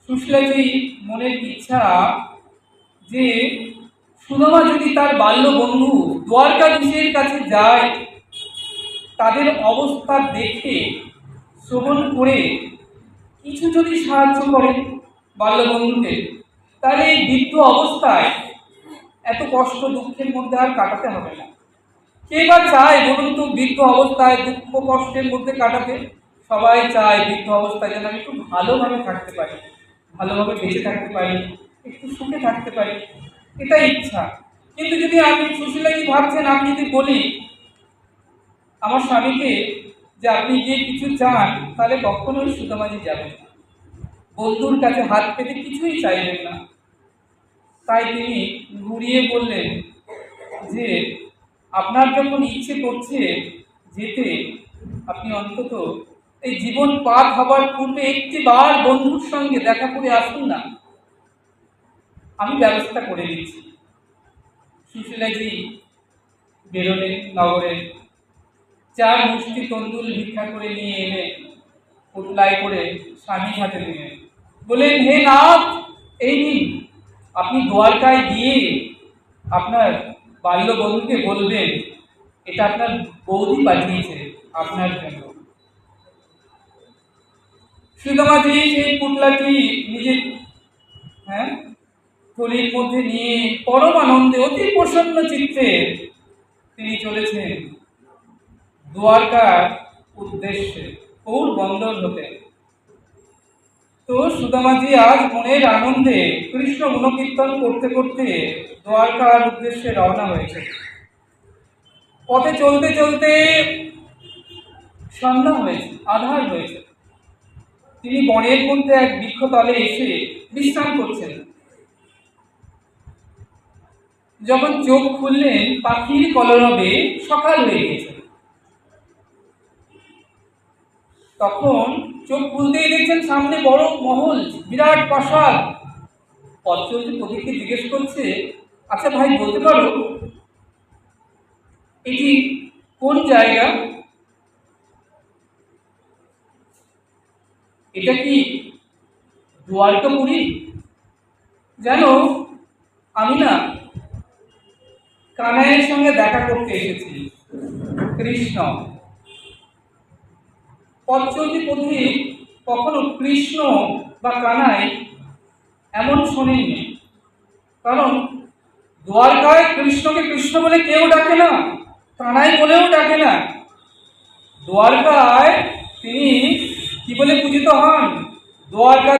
সুশীলাজি মনের ইচ্ছা যে সুদামা যদি তার বাল্য বন্ধু দ্বারকাধীশের কাছে যায়, তাদের অবস্থা দেখে শ্রবণ করে কিছু যদি সাহায্য করে বাল্য বন্ধুকে, তাহলে এই বৃদ্ধ অবস্থায় এত কষ্ট দুঃখের মধ্যে আর কাটাতে হবে না। কে বা চায় বলুন তো বৃদ্ধ অবস্থায় দুঃখ কষ্টের মধ্যে কাটাতে? সবাই চায় বৃদ্ধ অবস্থায় যেন আমি একটু ভালোভাবে থাকতে পারি, ভালোভাবে বেঁচে থাকতে পারি, একটু সুখে থাকতে পারি, এটাই ইচ্ছা। কিন্তু যদি আপনি সুশীলাজি ভাবছেন, আমি যদি বলি আমার স্বামীকে যে আপনি গিয়ে কিছু চান, তাহলে কখনোই সুদামাজি যাবেন না, বন্ধুর কাছে হাত পেতে কিছুই চাইবেন না। তাই তিনি ঘুরিয়ে বললেন যে আপনার যখন ইচ্ছে করছে যেতে, আপনি অন্তত এই জীবন পার হবার পূর্বে একটি বার বন্ধুর সঙ্গে দেখা করে আসুন না, আমি ব্যবস্থা করে দিচ্ছি। সুশীলাজি বেরোলেন নগরে, 4 মুষ্টি তন্দুল ভিক্ষা করে নিয়ে এনে পোটলায় করে স্বামীর হাতে দিলেন, বলেন হে নাথ, এই নিন, আপনি দ্বারকায় গিয়ে আপনার বাল্য বন্ধুকে বলবেন এটা আপনার বৌদি পাঠিয়েছে আপনার জন্য। সুদামাজি সেই পুটলাটি নিজের থলির মধ্যে নিয়ে পরম আনন্দে অতি প্রসন্ন চিত্তে তিনি চলেছেন দ্বারকার উদ্দেশ্যে, গৌর বন্দর হতে। তো সুদামাজি আজ মনের আনন্দে কৃষ্ণ গুণকীর্তন করতে করতে দ্বারকার উদ্দেশ্যে রওনা হয়েছে। পথে চলতে চলতে সন্ধ্যা হয়েছে, আধার হয়েছে। তিনি বনের মধ্যে এক বৃক্ষতলে এসে বিশ্রাম করছেন। যখন চোখ খুললেন, পাখির কলরবে সকাল হয়ে গেছে। তখন চোখ খুলতেই দেখছেন সামনে বড় মহল, বিরাট প্রাসাদ। পথ চলতে প্রদীপকে জিজ্ঞেস করছে, আচ্ছা ভাই বলতে পারো এটি কোন জায়গা? এটা কি দ্বারকাপুরী? জানো, আমি না কানাইয়ের সঙ্গে দেখা করতে এসেছি। কৃষ্ণ পথ চলতি পথিক কখনো কৃষ্ণ বা কানাই এমন শোনেননি। কারণ দ্বারকায় কৃষ্ণকে কৃষ্ণ বলে কেউ ডাকে না, কানাই বলেও ডাকে না। দ্বারকায় তিনি কি বলে পূজিত হন? দ্বারকা